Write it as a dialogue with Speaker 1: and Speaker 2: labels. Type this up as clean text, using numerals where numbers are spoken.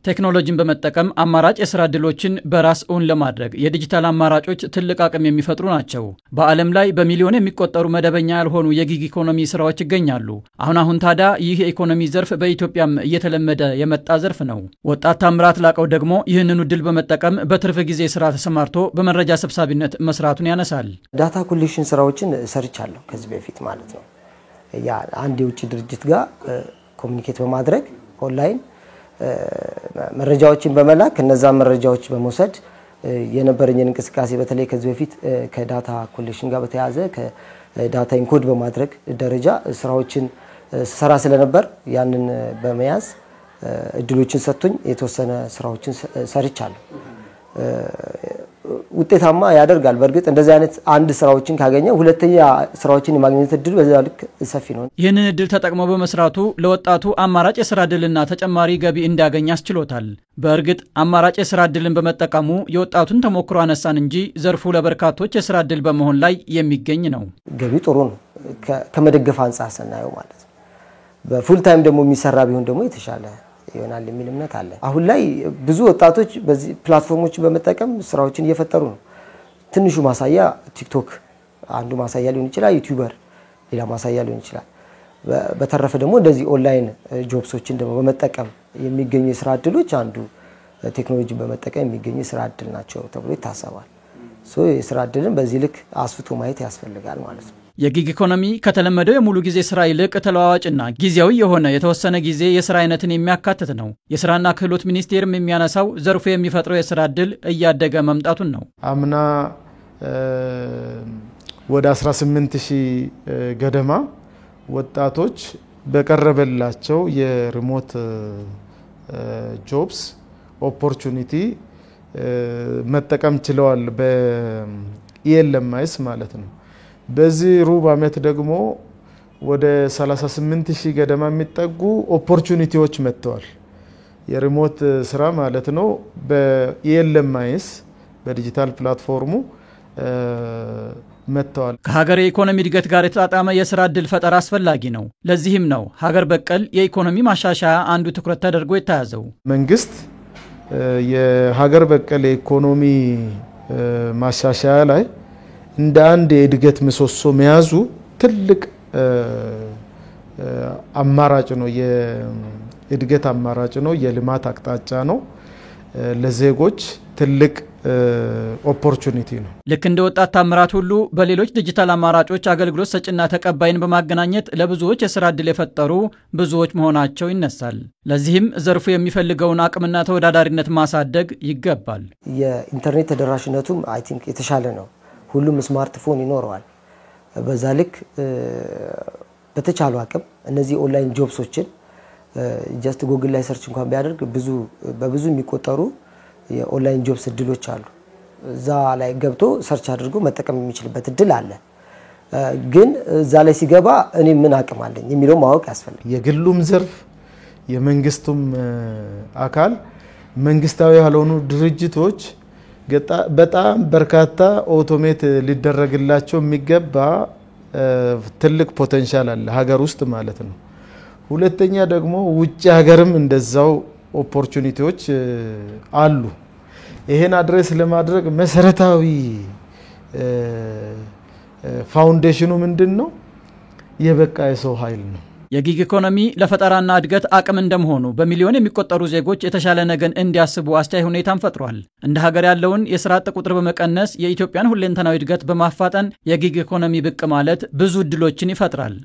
Speaker 1: ቴክኖሎጂን በመጠቀም አማራጭ የሥራ ዕድሎችን በራስ ኦን ለማድረግ የዲጂታል አማራጮች ትልቅ አቅም የሚፈጥሩ ናቸው። በዓለም ላይ በሚሊዮን የሚቆጠሩ መደበኛ ያልሆኑ የጊግ ኢኮኖሚ ስራዎች ይገኛሉ። አሁን ታዲያ ይህ የኢኮኖሚ ዘርፍ በኢትዮጵያም እየተለመደ የመጣ ዘርፍ ነው። ወጣት ታምራት ላቀው ደግሞ ይህንን ዕድል በመጠቀም በትርፍ ጊዜ ስራ ተሰማርቶ በመረጃ ሰብሳቢነት መስራቱን ያነሳል።
Speaker 2: ዳታ ኮሌክሽን ስራዎችን ሰርቻለሁ ከዚህ በፊት ማለት ነው። ያ አንድ የውጭ ድርጅት ጋር ኮሙኒኬት በማድረግ ኦንላይን መረጃዎችን በመላክ እነዛ መረጃዎች በመውሰድ የነበረኝን እንቅስቃሴ በተለይ ከዚህ በፊት ከዳታ ኮሌክሽን ጋር በተያያዘ ከዳታ ኢንኮድ በማድረግ ደረጃ ስራዎችን ሰራ ስለነበር ያንን በመያዝ እድሎችን ሰጥቶኝ የተወሰነ ስራዎችን ሰርቻለሁ። ውጤታማ ያደርጋል። በርግጥ እንደዚህ አይነት አንድ ስራዎችን ካገኘ ሁለተኛ ስራዎችን የማግኘት እድል በዛ ልክ ሰፊ ነው።
Speaker 1: ይህንን እድል ተጠቅሞ በመስራቱ ለወጣቱ አማራጭ የሥራ ዕድልና ተጨማሪ ገቢ እንዲያገኝ አስችሎታል። በእርግጥ አማራጭ የሥራ ዕድልን በመጠቀሙ የወጣቱን ተሞክሮ አነሳን እንጂ ዘርፉ ለበርካቶች የሥራ ዕድል በመሆን ላይ የሚገኝ ነው።
Speaker 2: ገቢ ጥሩ ነው ከመደገፍ አንፃር ስናየው ማለት ነው። በፉል ታይም ደግሞ የሚሰራ ቢሆን ደግሞ የተሻለ ይሆናል የሚል እምነት አለ። አሁን ላይ ብዙ ወጣቶች በዚህ ፕላትፎርሞች በመጠቀም ስራዎችን እየፈጠሩ ነው። ትንሹ ማሳያ ቲክቶክ አንዱ ማሳያ ሊሆን ይችላል፣ ዩቲዩበር ሌላ ማሳያ ሊሆን ይችላል። በተረፈ ደግሞ እንደዚህ ኦንላይን ጆብሶችን ደግሞ በመጠቀም የሚገኙ የሥራ ዕድሎች አንዱ ቴክኖሎጂን በመጠቀም የሚገኙ የሥራ ዕድል ናቸው ተብሎ ይታሰባል። የሥራ ዕድልን በዚህ ልክ አስፍቶ ማየት ያስፈልጋል ማለት ነው።
Speaker 1: የጊግ ኢኮኖሚ ከተለመደው የሙሉ ጊዜ ስራ ይልቅ ተለዋዋጭና ጊዜያዊ የሆነ የተወሰነ ጊዜ የስራ አይነትን የሚያካትት ነው። የስራና ክህሎት ሚኒስቴርም የሚያነሳው ዘርፉ የሚፈጥረው የስራ ዕድል እያደገ መምጣቱን ነው።
Speaker 3: አምና ወደ 18000 ገደማ ወጣቶች በቀረበላቸው የሪሞት ጆብስ ኦፖርቹኒቲ መጠቀም ችለዋል በኢኤልኤምኤስ ማለት ነው። በዚህ ሩብ ዓመት ደግሞ ወደ 38000 ገደማ የሚጠጉ ኦፖርቹኒቲዎች መጥተዋል። የሪሞት ስራ ማለት ነው። በኢኤልኤምኤስ በዲጂታል ፕላትፎርሙ መጥተዋል።
Speaker 1: ከሀገር የኢኮኖሚ እድገት ጋር የተጣጣመ የስራ ዕድል ፈጠራ አስፈላጊ ነው። ለዚህም ነው ሀገር በቀል የኢኮኖሚ ማሻሻያ አንዱ ትኩረት ተደርጎ የተያዘው።
Speaker 3: መንግስት የሀገር በቀል የኢኮኖሚ ማሻሻያ ላይ እንደ አንድ የእድገት ምሰሶ መያዙ ትልቅ አማራጭ ነው። የእድገት አማራጭ ነው። የልማት አቅጣጫ ነው። ለዜጎች ትልቅ ኦፖርቹኒቲ ነው።
Speaker 1: ልክ እንደ ወጣት ታምራት ሁሉ በሌሎች ዲጂታል አማራጮች አገልግሎት ሰጪና ተቀባይን በማገናኘት ለብዙዎች የሥራ ዕድል የፈጠሩ ብዙዎች መሆናቸው ይነሳል። ለዚህም ዘርፉ የሚፈልገውን አቅምና ተወዳዳሪነት ማሳደግ ይገባል።
Speaker 2: የኢንተርኔት ተደራሽነቱም አይ ቲንክ የተሻለ ነው። ሁሉም ስማርትፎን ይኖረዋል። በዛ ልክ በተቻለው አቅም እነዚህ ኦንላይን ጆብሶችን ጀስት ጉግል ላይ ሰርች እንኳን ቢያደርግ በብዙ የሚቆጠሩ የኦንላይን ጆብስ እድሎች አሉ። እዛ ላይ ገብቶ ሰርች አድርጎ መጠቀም የሚችልበት እድል አለ። ግን እዛ ላይ ሲገባ እኔ ምን አቅም አለኝ የሚለው ማወቅ ያስፈልጋል።
Speaker 3: የግሉም ዘርፍ የመንግስቱም አካል መንግስታዊ ያልሆኑ ድርጅቶች በጣም በርካታ ኦቶሜት ሊደረግላቸው የሚገባ ትልቅ ፖቴንሻል አለ ሀገር ውስጥ ማለት ነው። ሁለተኛ ደግሞ ውጭ ሀገርም እንደዛው ኦፖርቹኒቲዎች አሉ። ይሄን አድሬስ ለማድረግ መሰረታዊ ፋውንዴሽኑ ምንድነው? የበቃ የሰው ኃይል ነው።
Speaker 1: የጊግ ኢኮኖሚ ለፈጠራና እድገት አቅም እንደመሆኑ በሚሊዮን የሚቆጠሩ ዜጎች የተሻለ ነገን እንዲያስቡ አስቻይ ሁኔታን ፈጥሯል። እንደ ሀገር ያለውን የሥራ አጥ ቁጥር በመቀነስ የኢትዮጵያን ሁለንተናዊ እድገት በማፋጠን የጊግ ኢኮኖሚ ብቅ ማለት ብዙ ዕድሎችን ይፈጥራል።